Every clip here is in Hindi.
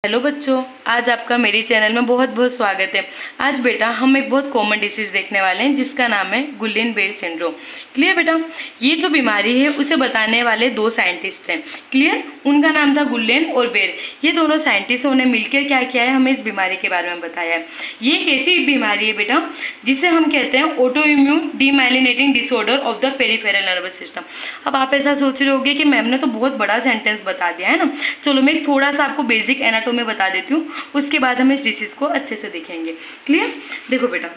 हेलो बच्चों, आज आपका मेरे चैनल में बहुत बहुत स्वागत है। आज बेटा हम एक बहुत कॉमन डिसीज देखने वाले हैं जिसका नाम है गुल्लेन बेर सिंड्रोम। क्लियर बेटा? ये जो बीमारी है उसे बताने वाले दो साइंटिस्ट हैं। क्लियर? उनका नाम था गुल्लेन और बेर। ये दोनों साइंटिस्टों ने मिलकर क्या किया है, हमें इस बीमारी के बारे में बताया है। ये एक ऐसी बीमारी है बेटा जिसे हम कहते हैं auto immune demyelinating disorder of the peripheral nervous system. अब आप ऐसा सोच रहे होंगे कि मैम ने तो बहुत बड़ा सेंटेंस बता दिया है ना। चलो मैं थोड़ा सा आपको बेसिक एनाटॉमी में बता देती हूँ, उसके बाद हम इस डिसीज को अच्छे से देखेंगे। क्लियर? देखो बेटा,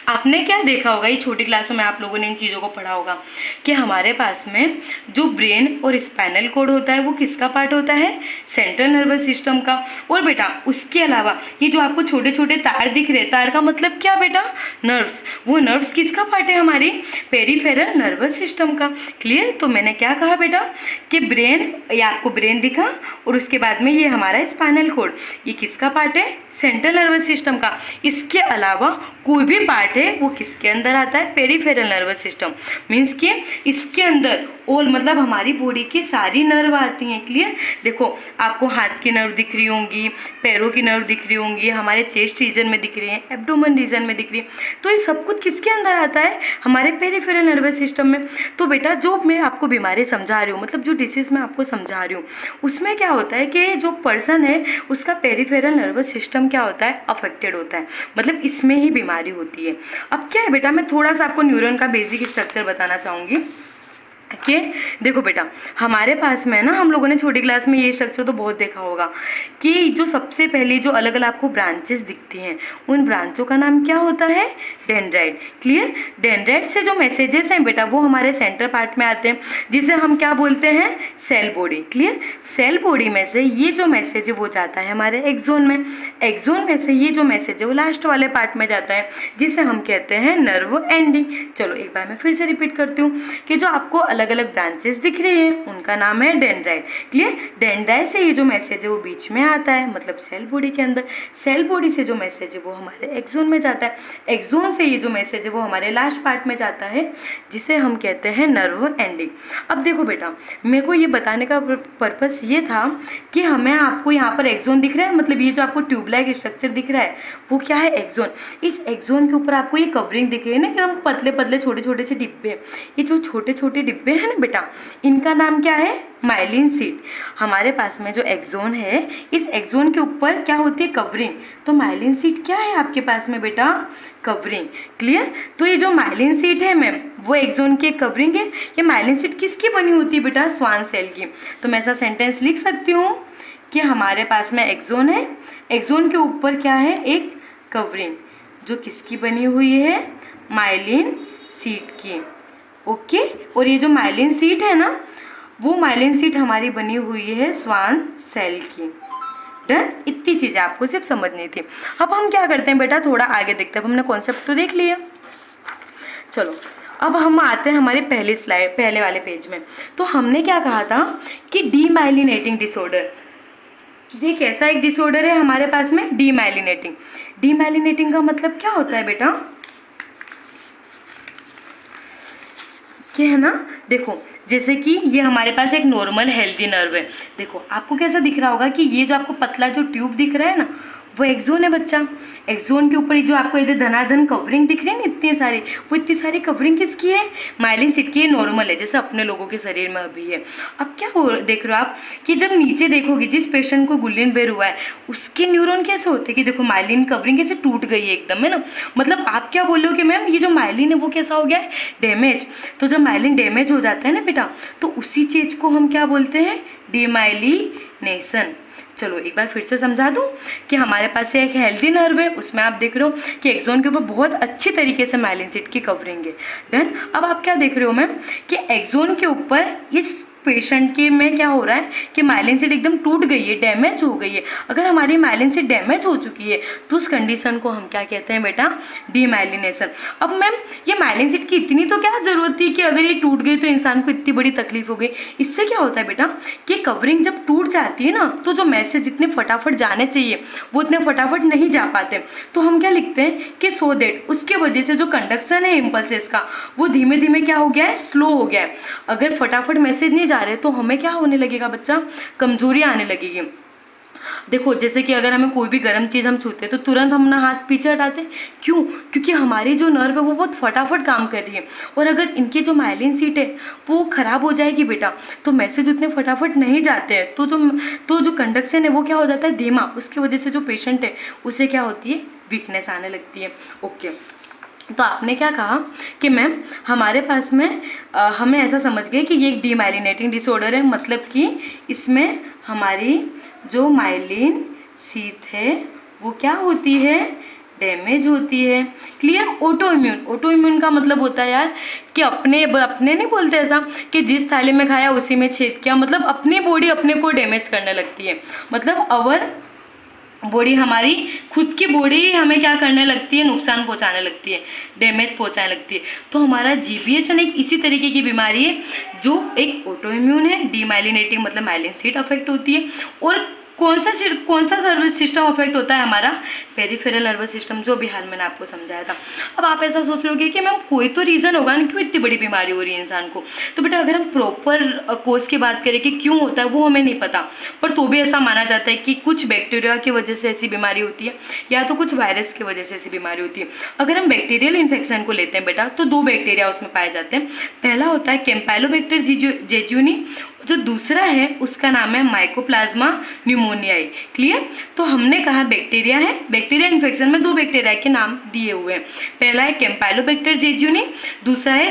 आपने क्या देखा होगा, ये छोटी क्लासों में आप लोगों ने इन चीज़ों को पढ़ा होगा कि हमारे पास में जो ब्रेन और स्पाइनल कोड होता है वो किसका पार्ट होता है, सेंट्रल नर्वस सिस्टम का। और बेटा उसके अलावा ये जो आपको छोटे छोटे तार दिख रहे, तार का मतलब क्या बेटा, नर्व्स। वो नर्व्स किसका पार्ट है, हमारी पेरिफेरल नर्वस सिस्टम का। क्लियर? तो मैंने क्या कहा बेटा कि ब्रेन, ये आपको ब्रेन दिखा और उसके बाद में ये हमारा स्पाइनल कोड, ये किसका पार्ट है, सेंट्रल नर्वस सिस्टम का। इसके अलावा कोई भी पार्ट है वो किसके अंदर आता है, पेरिफेरल नर्वस सिस्टम। मीन्स कि इसके अंदर ऑल मतलब हमारी बॉडी की सारी नर्व आती हैं। क्लियर? देखो आपको हाथ की नर्व दिख रही होंगी, पैरों की नर्व दिख रही होंगी, हमारे चेस्ट रीजन में दिख रही है, एब्डोमेन रीजन में दिख रही है। तो ये सब कुछ किसके अंदर आता है, हमारे पेरिफेरल नर्वस सिस्टम में। तो बेटा जो मैं आपको बीमारी समझा रही हूँ, मतलब जो डिसीज मैं आपको समझा रही हूँ, उसमें क्या होता है कि जो पर्सन है उसका पेरिफेरल नर्वस सिस्टम क्या होता है, अफेक्टेड होता है। मतलब इसमें ही बीमारी होती है। अब क्या है बेटा, मैं थोड़ा सा आपको न्यूरॉन का बेसिक स्ट्रक्चर बताना चाहूंगी। कि देखो बेटा हमारे पास में ना, हम लोगों ने छोटी क्लास में ये स्ट्रक्चर तो बहुत देखा होगा कि जो सबसे पहले जो अलग अलग आपको ब्रांचेस दिखती हैं, उन ब्रांचों का नाम क्या होता है, डेंड्राइट। क्लियर? डेंड्राइट से जो मैसेजेस हैं बेटा वो हमारे सेंटर पार्ट में आते हैं जिसे हम क्या बोलते हैं, cell body. Clear? Cell body में से ये जो मैसेज है वो जाता है हमारे एक्सोन में, एक्सोन में से ये जो मैसेज है वो लास्ट वाले पार्ट में जाता है जिसे हम कहते हैं नर्व एंडिंग। चलो एक बार मैं फिर से रिपीट करती हूँ कि जो आपको अलग अलग ब्रांचेस दिख रही हैं उनका नाम है डेंड्राइट। क्लियर? डेंड्राइट से ये जो मैसेज है वो बीच में आता है, मतलब सेल बॉडी के अंदर। सेल बॉडी से जो मैसेज है वो हमारे एक्सोन में जाता है, एक्सोन से ये जो मैसेज है वो हमारे लास्ट पार्ट में जाता है जिसे हम कहते हैं नर्व एंडिंग। अब देखो बेटा मेरे को ये बताने का पर्पस ये था कि हमें आपको यहाँ पर एक्सोन दिख रहा है, मतलब ये जो आपको ट्यूब लाइक स्ट्रक्चर दिख रहा है वो क्या है, एक्सोन। इस एक्सोन के ऊपर आपको ये कवरिंग दिख रही है ना, एकदम पतले पतले छोटे छोटे से डिब्बे। ये जो छोटे छोटे डिब्बे हैं ना बेटा, इनका नाम क्या है, माइलिन शीट। हमारे पास में जो एक्सोन है, इस एक्सोन के ऊपर क्या होती है, कवरिंग। तो माइलिन शीट क्या है आपके पास में बेटा, कवरिंग। क्लियर? तो ये जो माइलिन शीट है मैम वो एक्सोन की कवरिंग है। ये माइलिन शीट किसकी बनी होती है बेटा, स्वान सेल की। तो मैं ऐसा सेंटेंस लिख सकती हूँ कि हमारे पास में एक्सोन है, एक्सोन के ऊपर क्या है, एक कवरिंग जो किसकी बनी हुई है, माइलिन शीट की। ओके? और ये जो माइलिन शीट है ना, वो माइलिन शीट हमारी बनी हुई है स्वान सेल की। डन? इतनी चीजें आपको सिर्फ समझनी थी। अब हम क्या करते हैं बेटा, थोड़ा आगे देखते हैं। हमने कॉन्सेप्ट तो देख लिया। चलो अब हम आते हैं हमारे पहले स्लाइड, पहले वाले पेज में। तो हमने क्या कहा था कि डीमाइलिनेटिंग डिसऑर्डर, ये कैसा एक डिसऑर्डर है हमारे पास में, डीमाइलिनेटिंग। डीमाइलिनेटिंग का मतलब क्या होता है बेटा, ये है ना, देखो जैसे कि ये हमारे पास एक नॉर्मल हेल्दी नर्व है। देखो आपको कैसा दिख रहा होगा कि ये जो आपको पतला जो ट्यूब दिख रहा है ना वो एक्सोन है बच्चा। एक्सोन के ऊपर जो आपको इधर धनाधन कवरिंग दिख रही है ना इतनी सारी, वो इतनी सारी कवरिंग किसकी है, माइलिन शीट की। नॉर्मल है जैसे अपने लोगों के शरीर में अभी है। अब क्या हो देख रहे हो आप कि जब नीचे देखोगे जिस पेशेंट को गुल्लेन बेर हुआ है उसके न्यूरॉन कैसे होते हैं कि देखो माइलिन कवरिंग कैसे टूट गई है एकदम, है ना। मतलब आप क्या बोल रहे हो कि मैम ये जो माइलिन है वो कैसा हो गया है, डैमेज। तो जब माइलिन डैमेज हो जाता है ना बेटा, तो उसी चीज को हम क्या बोलते हैं, डीमाइलिनेशन। चलो एक बार फिर से समझा दूं कि हमारे पास एक हेल्दी नर्व है, उसमें आप देख रहे हो कि एक्सोन के ऊपर बहुत अच्छी तरीके से माइलिन शीट की कवरिंग है। डन? अब आप क्या देख रहे हो मैम कि एक्सोन के ऊपर इस पेशेंट के में क्या हो रहा है कि माइलिन शीट एकदम टूट गई है, डैमेज हो गई है। अगर हमारी माइलिन शीट डैमेज हो चुकी है तो उस कंडीशन को हम क्या कहते हैं बेटा, डीमाइलिनेशन। अब मैम ये माइलिन शीट की इतनी तो क्या जरूरत थी कि अगर ये टूट गई तो इंसान को इतनी बड़ी तकलीफ हो गई। इससे क्या होता है बेटा कि कवरिंग जब टूट जाती है ना तो जो मैसेज इतने फटाफट जाने चाहिए वो इतने फटाफट नहीं जा पाते। तो हम क्या लिखते हैं कि सो दैट, उसके वजह से जो कंडक्शन है इम्पल्सेस का वो धीमे धीमे क्या हो गया है, स्लो हो गया है। अगर फटाफट मैसेज नहीं जा रहे तो हमें क्या होने लगेगा बच्चा, कमजोरी आने लगेगी। देखो जैसे कि अगर हमें कोई भी गर्म चीज़ हम छूते हैं तो तुरंत हम अपना हाथ पीछे हटाते हैं। क्यों? क्योंकि हमारी जो नर्व है वो बहुत फटाफट काम कर रही है, और अगर इनकी जो माइलिन सीट है वो खराब हो जाएगी बेटा तो मैसेज उतने फटाफट नहीं जाते हैं, तो जो कंडक्शन है वो क्या हो जाता है, धीमा। उसकी वजह से जो पेशेंट है उसे क्या होती है, वीकनेस आने लगती है। ओके, तो आपने क्या कहा कि मैम हमारे पास में हमें ऐसा समझ गए कि ये एक डीमाइलिनेटिंग डिसऑर्डर है, मतलब कि इसमें हमारी जो माइलिन सीट है वो क्या होती है, डैमेज होती है। क्लियर? ऑटो इम्यून का मतलब होता है यार कि अपने नहीं बोलते ऐसा कि जिस थाली में खाया उसी में छेद किया, मतलब अपनी बॉडी अपने को डैमेज करने लगती है। मतलब अवर बॉडी, हमारी खुद की बॉडी हमें क्या करने लगती है, नुकसान पहुंचाने लगती है, डैमेज पहुंचाने लगती है। तो हमारा जीबीएसन एक इसी तरीके की बीमारी है जो एक ऑटो इम्यून है, डीमाइलिनेटिंग मतलब माइलिन सीट अफेक्ट होती है। और कौन सा नर्वस सिस्टम अफेक्ट होता है, हमारा पेरिफेरल नर्वस सिस्टम, जो भी हाल मैंने आपको समझाया था। अब आप ऐसा सोच रहे होगे कि मैम कोई तो रीज़न होगा ना क्यों इतनी बड़ी बीमारी हो रही है इंसान को। तो बेटा अगर हम प्रॉपर कोर्स की बात करें कि क्यों होता है वो हमें नहीं पता, पर तो भी ऐसा माना जाता है कि कुछ बैक्टीरिया की वजह से ऐसी बीमारी होती है या तो कुछ वायरस की वजह से ऐसी बीमारी होती है। अगर हम बैक्टीरियल इन्फेक्शन को लेते हैं बेटा तो 2 बैक्टीरिया उसमें पाए जाते हैं। पहला होता है कैम्पाइलोबैक्टर जेजुनी, जो दूसरा है उसका नाम है माइकोप्लाज्मा न्यूमोनियाई। क्लियर? तो हमने कहा बैक्टीरिया है, बैक्टीरिया इन्फेक्शन में 2 बैक्टीरिया के नाम दिए हुए हैं। पहला है कैम्पाइलोबैक्टर जेजुनी, दूसरा है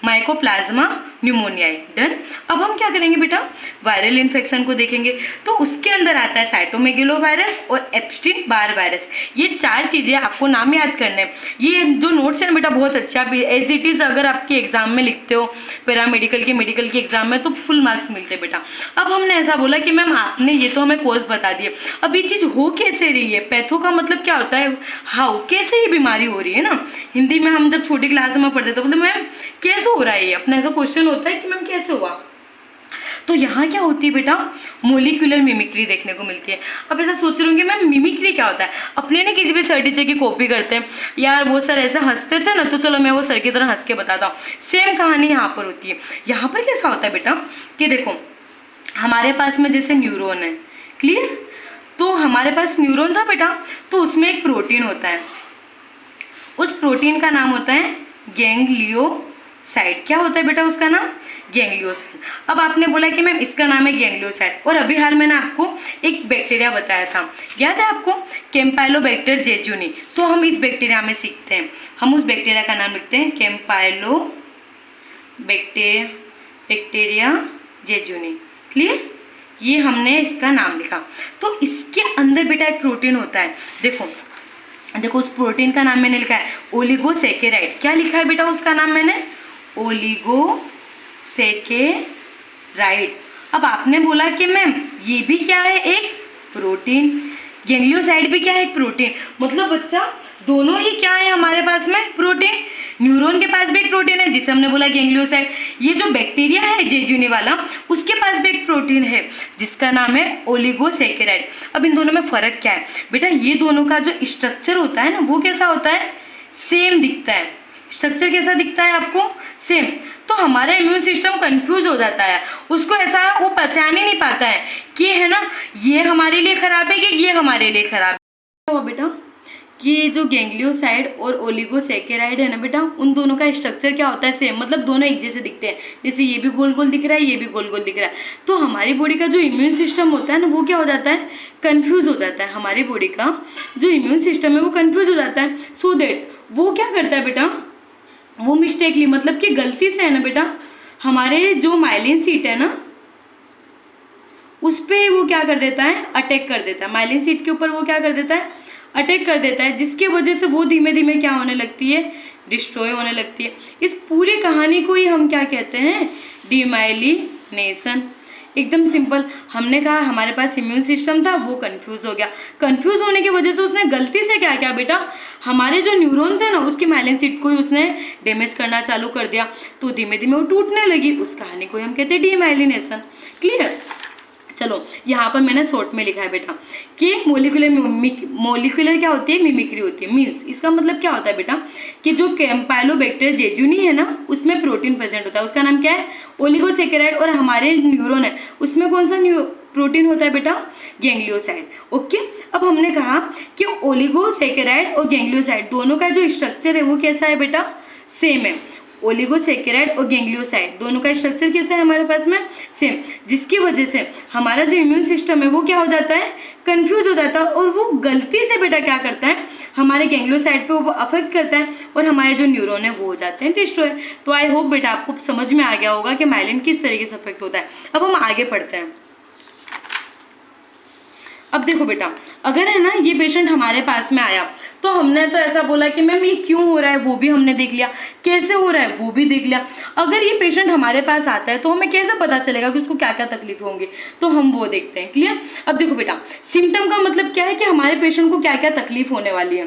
माइकोप्लाज्मा न्यूमोनियाई। डन। अब हम क्या करेंगे बेटा, वायरल इन्फेक्शन को देखेंगे। तो उसके अंदर आता है साइटोमेगेलोवायरस और एप्स्टीन बार वायरस। ये 4 चीजें आपको नाम याद करने हैं। ये जो नोट्स है बेटा बहुत अच्छा, एज इट इज अगर आपके एग्जाम में लिखते हो पैरामेडिकल के मेडिकल के एग्जाम में तो फुल मार्क्स मिलते बेटा। अब हमने ऐसा बोला कि मैम आपने ये तो हमें कोर्स बता दिए, अब ये चीज हो कैसे रही है, पैथो का मतलब क्या होता है, हाउ, कैसे ये बीमारी हो रही है ना। हिंदी में हम जब छोटी क्लास में पढ़ते थे बोलते मैम कैसे हो रहा है ये, अपना ऐसा क्वेश्चन होता है कि मैम कैसे हुआ। तो यहाँ क्या होती है बेटा, मोलिकुलर मिमिक्री देखने को मिलती है। अब ऐसा सोच रहे होंगे मैम मिमिक्री क्या होता है, अपने ने किसी भी सर टीचर की कॉपी करते हैं यार, वो सर ऐसे हंसते थे ना तो चलो मैं वो सर की तरह हंस के बताता हूँ। सेम कहानी यहाँ पर होती है। यहाँ पर कैसा होता है बेटा कि देखो हमारे पास में जैसे न्यूरॉन है, क्लियर, तो हमारे पास न्यूरॉन था बेटा, तो उसमें एक प्रोटीन होता है, उस प्रोटीन का नाम होता है गैंग्लियोसाइड। क्या होता है बेटा उसका नाम, गैंग्लियोसाइड। अब आपने बोला कि मैम इसका नाम है गैंग्लियोसाइड, और अभी हाल मैंने आपको एक बैक्टीरिया बताया था, याद है आपको, कैम्पाइलोबैक्टर जेजुनी। तो हम इस बैक्टीरिया में सीखते हैं, हम उस बैक्टीरिया का नाम लिखते हैं कैम्पाइलोबैक्टीरिया जेजुनी। क्लियर? ये हमने इसका नाम लिखा। तो इसके अंदर बेटा एक प्रोटीन होता है, देखो उस प्रोटीन का नाम मैंने लिखा है ओलिगोसैकेराइड। क्या लिखा है बेटा उसका नाम मैंने, ओलिगोसैकेराइड। अब आपने बोला कि मैम ये भी क्या है, एक प्रोटीन, गैंग्लियोसाइड भी क्या है, एक प्रोटीन। मतलब बच्चा दोनों ही क्या है हमारे पास में, प्रोटीन। न्यूरॉन के पास भी एक प्रोटीन है जिसे हमने बोला गैंग्लियोसाइड। ये जो बैक्टीरिया है जेजुनी वाला, उसके पास भी एक प्रोटीन है जिसका नाम है ओलिगोसैकेराइड। अब इन दोनों में फर्क क्या है बेटा, ये दोनों का जो स्ट्रक्चर होता है ना वो कैसा होता है, सेम दिखता है। स्ट्रक्चर कैसा दिखता है आपको, सेम। तो हमारा इम्यून सिस्टम कंफ्यूज हो जाता है, उसको ऐसा वो पहचान ही नहीं पाता है कि है ना ये हमारे लिए खराब है कि ये हमारे लिए खराब है। बेटा ये जो गैंग्लियोसाइड और ओलिगोसैकेराइड है ना बेटा, उन दोनों का स्ट्रक्चर क्या होता है, सेम। मतलब दोनों एक जैसे दिखते हैं, जैसे ये भी गोल गोल दिख रहा है, ये भी गोल गोल दिख रहा है। तो हमारी बॉडी का जो इम्यून सिस्टम होता है ना वो क्या हो जाता है, कंफ्यूज हो जाता है। हमारी बॉडी का जो इम्यून सिस्टम है वो कंफ्यूज हो जाता है। सो दैट वो क्या करता है बेटा, वो मिस्टेकली मतलब कि गलती से है ना बेटा, हमारे जो माइलिन सीट है ना उस पे वो क्या कर देता है, अटैक कर देता है। माइलिन सीट के ऊपर वो क्या कर देता है, अटैक कर देता है, जिसके वजह से वो धीमे धीमे क्या होने लगती है, डिस्ट्रॉय होने लगती है। इस पूरी कहानी को ही हम क्या कहते हैं, डीमाइलिनेशन। एकदम सिंपल। हमने कहा हमारे पास इम्यून सिस्टम था वो कंफ्यूज हो गया, कंफ्यूज होने की वजह से उसने गलती से क्या किया बेटा, हमारे जो न्यूरॉन थे ना उसकी माइलिन सीट को ही उसने डैमेज करना चालू कर दिया, तो धीमे धीमे वो टूटने लगी। उस कहानी को हम कहते हैं डीमाइलिनेशन। क्लियर? चलो यहाँ पर मैंने शॉर्ट में लिखा है बेटा कि मोलिकुलर क्या होती है, मिमिक्री होती है। मीन्स इसका मतलब क्या होता है बेटा कि जो कैम्पाइलोबैक्टर जेजुनी है ना, उसमें प्रोटीन प्रेजेंट होता है, उसका नाम क्या है, ओलिगोसैकेराइड। और हमारे न्यूरॉन है उसमें कौन सा प्रोटीन होता है बेटा, गैंग्लियोसाइड। ओके, अब हमने कहा कि ओलिगोसैकेराइड और गैंग्लियोसाइड दोनों का जो स्ट्रक्चर है वो कैसा है बेटा, सेम है। ओलिगोसैकेराइड और गैंग्लियोसाइड दोनों का स्ट्रक्चर कैसा है हमारे पास में, सेम, जिसकी वजह से हमारा जो इम्यून सिस्टम है वो क्या हो जाता है, कंफ्यूज हो जाता है, और वो गलती से बेटा क्या करता है, हमारे गैंग्लियोसाइड पे वो अफेक्ट करता है और हमारे जो न्यूरॉन है वो हो जाते हैं डिस्ट्रॉय। तो आई होप बेटा आपको समझ में आ गया होगा कि माइलिन किस तरीके से अफेक्ट होता है। अब हम आगे पढ़ते हैं। अब देखो बेटा, अगर है ना ये पेशेंट हमारे पास में आया तो हमने तो ऐसा बोला कि मैम ये क्यों हो रहा है वो भी हमने देख लिया, कैसे हो रहा है वो भी देख लिया। अगर ये पेशेंट हमारे पास आता है तो हमें कैसे पता चलेगा कि उसको क्या क्या तकलीफ होंगी, तो हम वो देखते हैं। क्लियर। अब देखो बेटा, सिम्टम का मतलब क्या है कि हमारे पेशेंट को क्या क्या तकलीफ होने वाली है,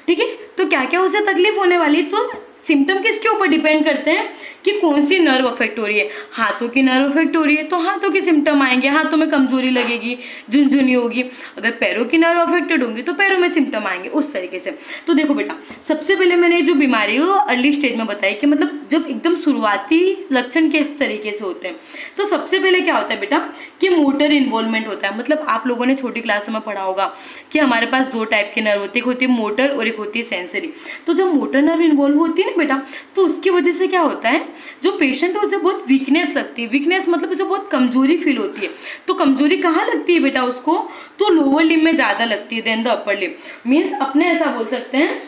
ठीक है। तो क्या क्या उसे तकलीफ होने वाली, तो सिम्टम किसके ऊपर डिपेंड करते हैं कि कौन सी नर्व अफेक्ट हो रही है। हाथों की नर्व अफेक्ट हो रही है तो हाथों के सिम्टम आएंगे, हाथों में कमजोरी लगेगी, झुनझुनी होगी। अगर पैरों की नर्व अफेक्टेड होंगी तो पैरों में सिम्टम आएंगे, उस तरीके से। तो देखो बेटा, सबसे पहले मैंने जो बीमारी है वो अर्ली स्टेज में बताई कि मतलब जब एकदम शुरुआती लक्षण किस तरीके से होते हैं। तो सबसे पहले क्या होता है बेटा कि मोटर इन्वॉल्वमेंट होता है। मतलब आप लोगों ने छोटी क्लास में पढ़ा होगा कि हमारे पास दो टाइप की नर्व होती है, एक होती है मोटर और एक होती है सेंसरी। तो जब मोटर नर्व इन्वॉल्व होती है ना बेटा, तो उसकी वजह से क्या होता है, जो पेशेंट है उसे बहुत वीकनेस लगती है। वीकनेस मतलब उसे बहुत कमजोरी फील होती है। तो कमजोरी कहाँ लगती है बेटा उसको, तो लोअर लिम्ब में ज्यादा लगती है than the upper limb. Means अपने ऐसा बोल सकते हैं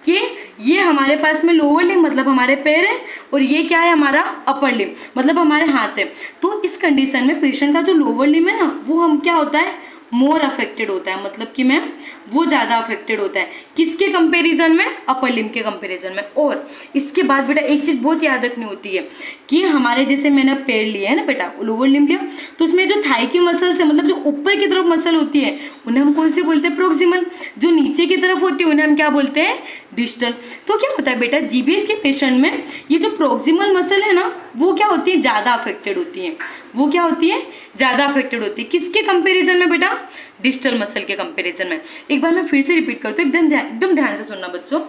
कि ये हमारे पास में लोअर लिम्ब मतलब हमारे पैर है, और ये क्या है हमारा अपर लिम्ब मतलब हमारे हाथ है। तो इस कंडीशन में पेशेंट का जो लोअर लिम्ब है ना, वो हम क्या होता है, मोर अफेक्टेड होता है। मतलब कि मैम वो ज्यादा अफेक्टेड होता है, किसके कंपैरिजन में, अपर लिम्ब के कंपैरिजन में। और इसके बाद बेटा एक चीज बहुत याद रखनी होती है कि हमारे जैसे मैंने पैर लिया है ना बेटा, लोअर लिम्ब लिया, तो उसमें जो थाई की मसल्स है, मतलब जो ऊपर की तरफ मसल होती है, उन्हें हम कौन सी बोलते हैं, प्रोक्सिमल। जो नीचे की तरफ होती है उन्हें हम क्या बोलते हैं, डिस्टल। तो क्या होता है बेटा, जीबीएस के पेशेंट में ये जो प्रोक्सिमल मसल है ना, वो क्या होती है, ज्यादा अफेक्टेड होती है। वो क्या होती है, ज्यादा अफेक्टेड होती है। किसके कंपैरिजन में बेटा, डिस्टल मसल के कंपैरिजन में। एक बार मैं फिर से रिपीट करती हूँ, एकदम ध्यान से सुनना बच्चों,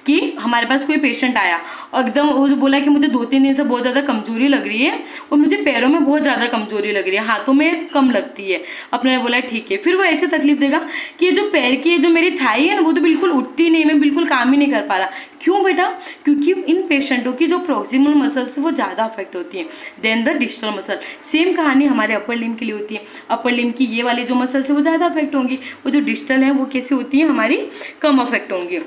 कि हमारे पास कोई पेशेंट आया और एकदम वो बोला कि मुझे 2-3 दिन से बहुत ज्यादा कमजोरी लग रही है और मुझे पैरों में बहुत ज्यादा कमजोरी लग रही है, हाथों में कम लगती है। अपने बोला ठीक है, फिर वो ऐसे तकलीफ देगा कि जो पैर की जो मेरी थाई है ना, वो तो बिल्कुल उठती नहीं, मैं बिल्कुल काम ही नहीं कर पा रहा। क्यों बेटा, क्योंकि इन पेशेंटों की जो प्रोक्सिमल मसल से वो ज्यादा अफेक्ट होती है than the distal muscle. Same कहानी हमारे अपर लिम्ब के लिए होती है। अपर लिम्ब की ये वाली जो मसल से वो ज्यादा अफेक्ट होंगी, वो जो डिस्टल है वो कैसी होती है, हमारी कम अफेक्ट होंगी।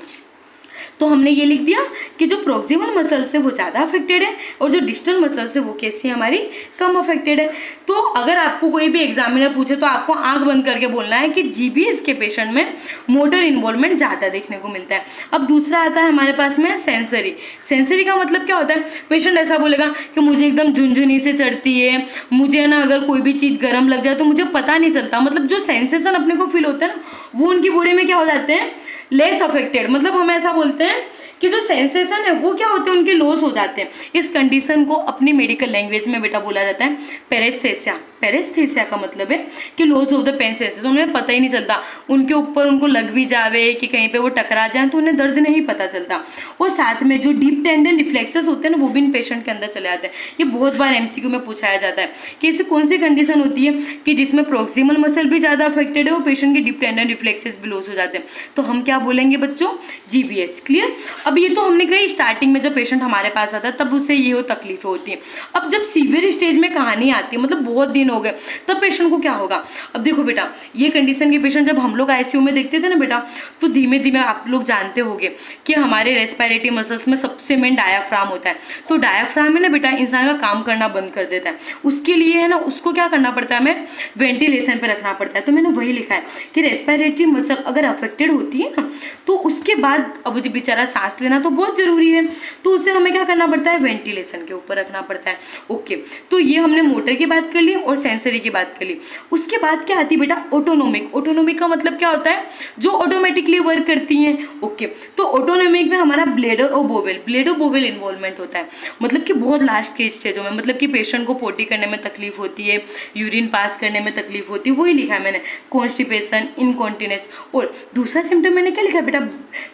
तो हमने ये लिख दिया कि जो प्रोक्सिमल मसल से वो ज्यादा अफेक्टेड है और जो डिस्टल मसल से वो कैसी है, हमारी कम अफेक्टेड है। तो अगर आपको कोई भी एग्जामिनर पूछे तो आपको आंख बंद करके बोलना है कि जीबीएस के पेशेंट में मोटर इन्वॉल्वमेंट ज्यादा देखने को मिलता है। अब दूसरा आता है हमारे पास में सेंसरी। सेंसरी का मतलब क्या होता है, पेशेंट ऐसा बोलेगा कि मुझे एकदम झुनझुनी से चढ़ती है, मुझे ना अगर कोई भी चीज गर्म लग जाए तो मुझे पता नहीं चलता। मतलब जो सेंसेशन अपने को फील होता है ना, वो उनकी बॉडी में क्या हो जाते हैं, लेस अफेक्टेड। मतलब हम ऐसा बोलते हैं कि जो सेंसेशन है वो क्या होते हैं, उनके लॉस हो जाते हैं। इस कंडीशन को अपनी मेडिकल लैंग्वेज में बेटा बोला जाता है पैरेस्थेसिया। पैरेस्थेसिया का मतलब है कि loss of the pain sensation, उन्हें पता ही नहीं चलता, उनके ऊपर उनको लग भी जावे कि कहीं पे वो टकरा जाए तो उन्हें दर्द नहीं पता चलता। और साथ में जो डीप टेंडन रिफ्लेक्सेस होते हैं ना, वो भी इन पेशेंट के अंदर चले आते हैं। ये बहुत बार एमसीक्यू में पूछाया जाता है कि ऐसी कौन सी कंडीशन होती है कि जिसमें प्रोक्सिमल मसल भी ज्यादा अफेक्टेड है और पेशेंट के डीप टेंडन रिफ्लेक्सेस भी लॉस हो जाते हैं। तो हम क्या बोलेंगे बच्चों, जीबीएस। क्लियर। अब ये तो हमने कही स्टार्टिंग में जब पेशेंट हमारे पास आता है तब उसे ये हो तकलीफें होती है। अब जब सीवियर स्टेज में कहानी आती है, मतलब बहुत दिन हो गए, तब पेशेंट को क्या होगा। अब देखो बेटा, ये कंडीशन के पेशेंट जब हम लोग आईसीयू में देखते थे ना बेटा, तो धीमे धीमे आप लोग जानते होंगे कि हमारे रेस्पिरेटरी मसल्स में सबसे मेन डायाफ्राम होता है। तो डायाफ्राम है ना बेटा, इंसान का काम करना बंद कर देता है। उसके लिए है ना, उसको क्या करना पड़ता है, हमें वेंटिलेशन पे रखना पड़ता है। तो मैंने वही लिखा है कि रेस्पिरेटरी मसल अगर अफेक्टेड होती है ना, तो उसके बाद अब जो बेचारा सांस लेना तो बहुत जरूरी है, तो उसे हमें क्या करना पड़ता है, वेंटिलेशन के ऊपर रखना पड़ता है। ओके, तो ये हमने मोटर की बात कर ली और और सेंसरी की बात कर ली। उसके बाद क्या आती है बेटा, ऑटोनोमिक। ऑटोनोमिक का मतलब क्या होता है, जो ऑटोमेटिकली वर्क करती हैं। ओके, तो ऑटोनोमिक में हमारा ब्लैडर और बोवेल इन्वॉल्वमेंट होता है, मतलब कि बहुत लास्ट के स्टेजों में, मतलब कि पेशेंट को पोटी करने में तकलीफ होती है, यूरिन पास करने में तकलीफ होती है, वही लिखा है मैंने, कॉन्स्टिपेशन, इनकॉन्टिनेंस। और दूसरा सिम्टम मैंने क्या लिखा है बेटा,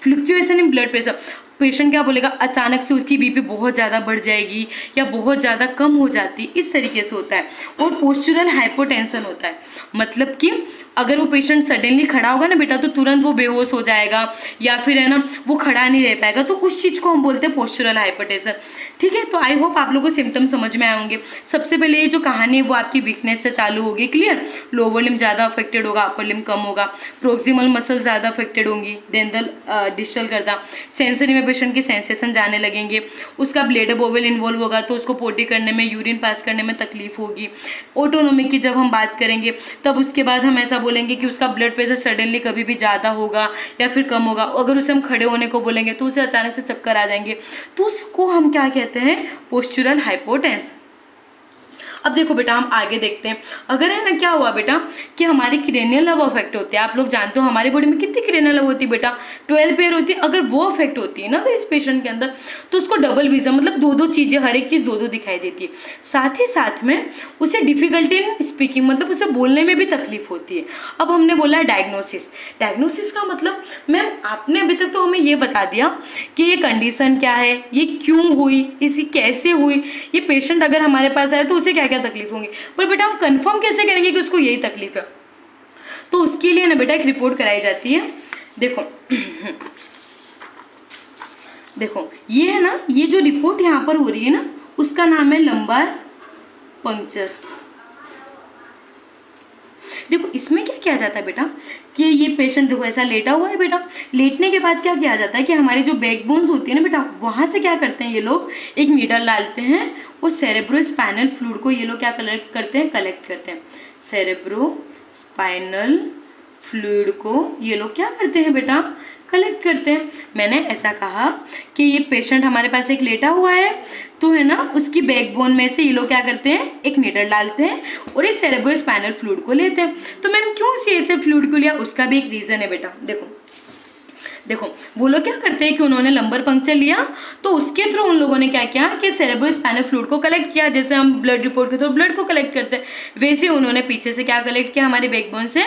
fluctuation in blood pressure. Patient क्या बोलेगा, अचानक से उसकी बीपी बहुत ज़्यादा बढ़ जाएगी या बहुत ज़्यादा कम हो जाती, इस तरीके से होता है। और पोस्चरल हाइपोटेंशन होता है, मतलब कि अगर वो पेशेंट सडनली खड़ा होगा ना बेटा, तो तुरंत वो बेहोश हो जाएगा या फिर है ना वो खड़ा नहीं रह पाएगा, तो उस चीज़ को हम बोलते हैं पोस्चरल हाइपोटेंशन। ठीक है, तो आई होप आप लोगों को सिम्टम समझ में आए होंगे। सबसे पहले ये जो कहानी है वो आपकी वीकनेस से चालू होगी, क्लियर। लोअर लिम्ब ज़्यादा अफेक्टेड होगा, अपर लिम्ब कम होगा, प्रोक्सिमल मसल ज़्यादा अफेक्टेड होंगी, देन द डिस्टल गर्दा। सेंसरी में पेशेंट की सेंसेशन जाने लगेंगे, उसका ब्लैडर बोवेल इन्वॉल्व होगा, तो उसको पोटी करने में, यूरिन पास करने में तकलीफ होगी। ऑटोनोमिक की जब हम बात करेंगे तब उसके बाद हम ऐसा बोलेंगे कि उसका ब्लड प्रेशर सडनली कभी भी ज़्यादा होगा या फिर कम होगा। अगर उसे हम खड़े होने को बोलेंगे तो उसे अचानक से चक्कर आ जाएंगे, तो उसको हम क्या कहते हैं, पोस्चरल हाइपोटेंशन। अब देखो बेटा हम आगे देखते हैं। अगर है ना क्या हुआ बेटा कि हमारी क्रेनियल नर्व अफेक्ट होते हैं, आप लोग जानते हो हमारी बॉडी में कितनी क्रेनियल नर्व होती है बेटा, 12 पेयर होती है। अगर वो अफेक्ट होती है ना इस पेशेंट के अंदर, तो उसको डबल विजन, मतलब दो चीजें, हर एक चीज दो दिखाई देती है। साथ ही साथ में उसे डिफिकल्टी इन स्पीकिंग, मतलब उसे बोलने में भी तकलीफ होती है। अब हमने बोला डायग्नोसिस का मतलब मैम आपने अभी तक तो हमें ये बता दिया कि ये कंडीशन क्या है, ये क्यों हुई, इसी कैसे हुई, ये पेशेंट अगर हमारे पास आए तो उसे क्या क्या तकलीफ होंगी, पर बेटा हम कंफर्म कैसे करेंगे कि उसको यही तकलीफ है। तो उसके लिए ना बेटा एक रिपोर्ट कराई जाती है। देखो ये है ना, ये जो रिपोर्ट यहाँ पर हो रही है ना, उसका नाम है लंबार पंक्चर। देखो इसमें क्या किया जाता है बेटा कि ये पेशेंट देखो ऐसा लेटा हुआ है बेटा, लेटने के बाद क्या किया जाता है कि हमारी जो बैकबोन्स होती है ना बेटा, वहां से क्या करते हैं ये लोग, एक नीडल डालते हैं और सेरेब्रोस्पाइनल फ्लूइड को ये लोग क्या कलेक्ट करते हैं, सेरेब्रोस्पाइनल फ्लूइड को ये लोग क्या करते हैं बेटा, कलेक्ट करते हैं। मैंने ऐसा कहा कि ये पेशेंट हमारे पास एक लेटा हुआ है, तो है ना उसकी बैकबोन में से ये लोग क्या करते हैं, एक नीडल डालते हैं और इस सेरेब्रोस्पाइनल फ्लूइड को लेते हैं। तो मैंने क्यों CSF फ्लूइड को लिया, उसका भी एक रीजन है बेटा। देखो वो लोग क्या करते हैं कि उन्होंने लंबर पंक्चर लिया, तो उसके थ्रू उन लोगों ने क्या किया कि सेरेब्रोस्पाइनल फ्लूइड को कलेक्ट किया, जैसे हम ब्लड रिपोर्ट के थ्रू ब्लड को कलेक्ट करते हैं, वैसे उन्होंने पीछे से क्या कलेक्ट किया, हमारे बैकबोन से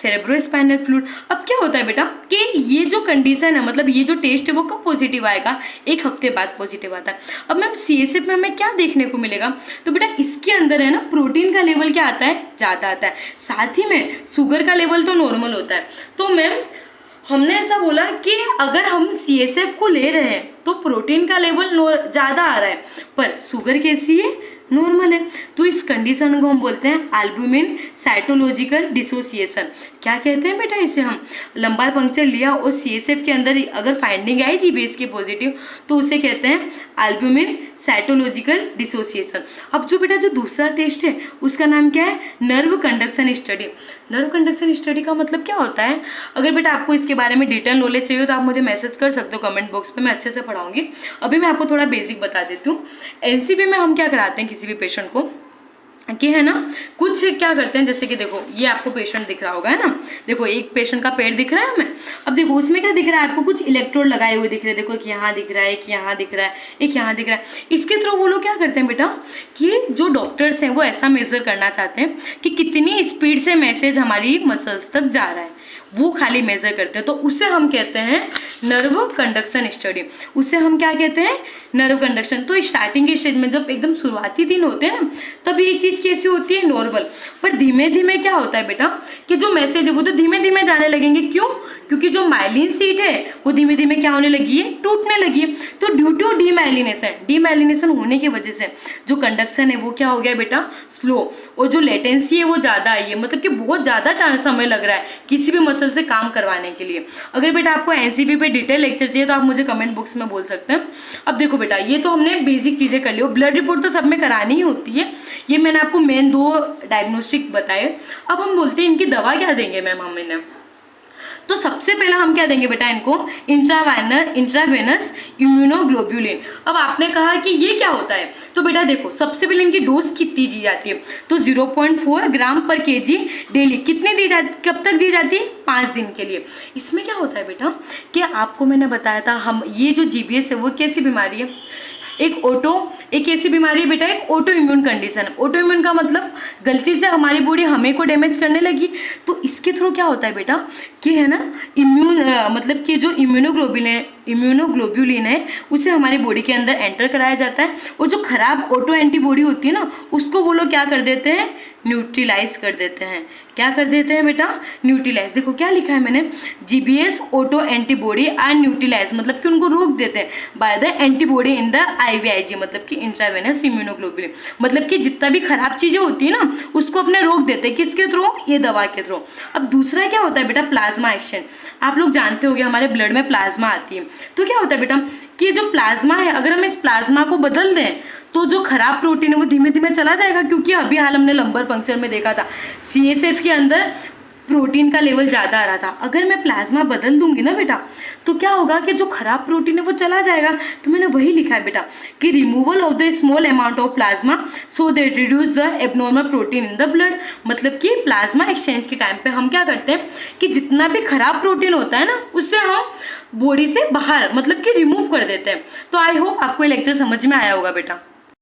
सेरेब्रोस्पाइनल फ्लूइड। अब क्या होता है बेटा कि ये जो कंडीशन है, मतलब ये जो टेस्ट है वो कब पॉजिटिव आएगा, 1 हफ्ते बाद पॉजिटिव आता है। अब मैम CSF में हमें क्या देखने को मिलेगा, तो बेटा इसके अंदर है ना प्रोटीन का लेवल क्या आता है, ज्यादा आता है, साथ ही में शुगर का लेवल तो नॉर्मल होता है। तो मैम हमने ऐसा बोला कि अगर हम CSF को ले रहे हैं तो प्रोटीन का लेवल ज्यादा आ रहा है, पर शुगर कैसी है, नॉर्मल है। तो इस कंडीशन को हम बोलते हैं एल्ब्यूमिन साइटोलॉजिकल डिसोसिएशन। क्या कहते हैं बेटा इसे, हम लंबार पंक्चर लिया और CSF के अंदर अगर फाइंडिंग आई जीबीएस की पॉजिटिव, तो उसे कहते हैं एल्ब्यूमिन साइटोलॉजिकल डिसोसिएशन। अब जो बेटा जो दूसरा टेस्ट है उसका नाम क्या है, nerve conduction study. Nerve conduction study का मतलब क्या होता है, अगर बेटा आपको इसके बारे में डिटेल नॉलेज चाहिए तो आप मुझे मैसेज कर सकते हो कमेंट बॉक्स पे, मैं अच्छे से पढ़ाऊंगी। अभी मैं आपको थोड़ा बेसिक बता देती हूँ। NCP में हम क्या कराते हैं किसी भी पेशेंट को कि है ना, कुछ क्या करते हैं, जैसे कि देखो ये आपको पेशेंट दिख रहा होगा, है ना, देखो एक पेशेंट का पेट दिख रहा है हमें। अब देखो उसमें क्या दिख रहा है आपको, कुछ इलेक्ट्रोड लगाए हुए दिख रहे हैं, देखो एक यहाँ दिख रहा है, एक यहाँ दिख रहा है, एक यहाँ दिख रहा है। इसके थ्रू वो लोग क्या करते हैं बेटा कि जो डॉक्टर्स हैं वो ऐसा मेजर करना चाहते हैं कि कितनी स्पीड से मैसेज हमारी मसल्स तक जा रहा है, वो खाली मेजर करते हैं। तो उसे हम कहते हैं नर्व कंडक्शन स्टडी, उसे हम क्या कहते हैं, नर्व कंडक्शन। तो स्टार्टिंग के स्टेज में जब एकदम शुरुआती दिन होते हैं ना, तब ये चीज कैसी होती है, नॉर्मल, पर धीमे धीमे क्या होता है बेटा कि जो मैसेज है वो तो धीमे धीमे जाने लगेंगे। क्यों, क्योंकि जो माइलिन सीट है वो धीमे धीमे क्या होने लगी है, टूटने लगी है। तो ड्यू टू डीमाइलिनेशन होने की वजह से जो कंडक्शन है वो क्या हो गया बेटा, स्लो, और जो लेटेंसी है वो ज्यादा आई है, मतलब कि बहुत ज्यादा समय लग रहा है किसी भी मसल से काम करवाने के लिए। अगर बेटा आपको NCP पे डिटेल लेक्चर चाहिए तो आप मुझे कमेंट बॉक्स में बोल सकते हैं। अब देखो बेटा ये तो हमने बेसिक चीजें कर ली, ब्लड रिपोर्ट तो सब में करानी ही होती है, ये मैंने आपको मेन 2 डायग्नोस्टिक बताए। अब हम बोलते हैं इनकी दवा क्या देंगे मैम हम इन्हें, तो सबसे पहला हम क्या देंगे बेटा इनको, इंट्रावेनस इम्यूनोग्लोब्यूलिन। अब आपने कहा कि ये क्या होता है, तो बेटा देखो सबसे पहले इनकी डोज कितनी दी जाती है, तो 0.4 ग्राम पर केजी डेली। कितनी दी जाती, कब तक दी जाती है, 5 दिन के लिए। इसमें क्या होता है बेटा कि आपको मैंने बताया था, हम ये जो GBS है वो कैसी बीमारी है, एक ऐसी बीमारी है बेटा, एक auto immune condition. Auto immune का मतलब गलती से हमारी बॉडी हमें को डैमेज करने लगी, तो इसके थ्रू क्या होता है बेटा कि है ना मतलब कि जो इम्यूनोग्लोब्यूलिन है उसे हमारी बॉडी के अंदर एंटर कराया जाता है, और जो खराब ऑटो एंटीबॉडी होती है ना उसको वो लोग क्या कर देते हैं, न्यूट्रलाइज कर देते हैं। क्या कर देते हैं बेटा, न्यूट्रलाइज। देखो क्या लिखा है मैंने, GBS auto antibody are neutralise, मतलब कि उनको रोक देते हैं by the antibody in the IVIG, मतलब कि इंट्रावेनस इम्यूनोग्लोब्यूलिन, मतलब कि जितना भी खराब चीजें होती है ना उसको अपने रोक देते हैं, किसके थ्रू, ये दवा के थ्रू। अब दूसरा क्या होता है बेटा, प्लाज्मा एक्शन। आप लोग जानते होंगे हमारे ब्लड में प्लाज्मा आती है, तो क्या होता है बेटा कि जो प्लाज्मा है अगर हम इस प्लाज्मा को बदल दें तो जो खराब प्रोटीन है वो धीमे धीमे चला जाएगा, क्योंकि अभी हाल हमने लंबर पंक्चर में देखा था CSF के अंदर प्रोटीन का लेवल ज़्यादा आ रहा था। अगर मैं प्लाज्मा बदल दूंगी ना बेटा तो क्या होगा कि जो खराब प्रोटीन है वो चला जाएगा। तो मैंने वही लिखा है बेटा कि removal of the small amount of plasma so that reduce the abnormal protein in the blood. मतलब कि प्लाज्मा एक्सचेंज के टाइम पे हम क्या करते हैं कि जितना भी खराब प्रोटीन होता है ना उससे हम बॉडी से बाहर मतलब कि रिमूव कर देते हैं। तो आई होप आपको ये लेक्चर समझ में आया होगा बेटा।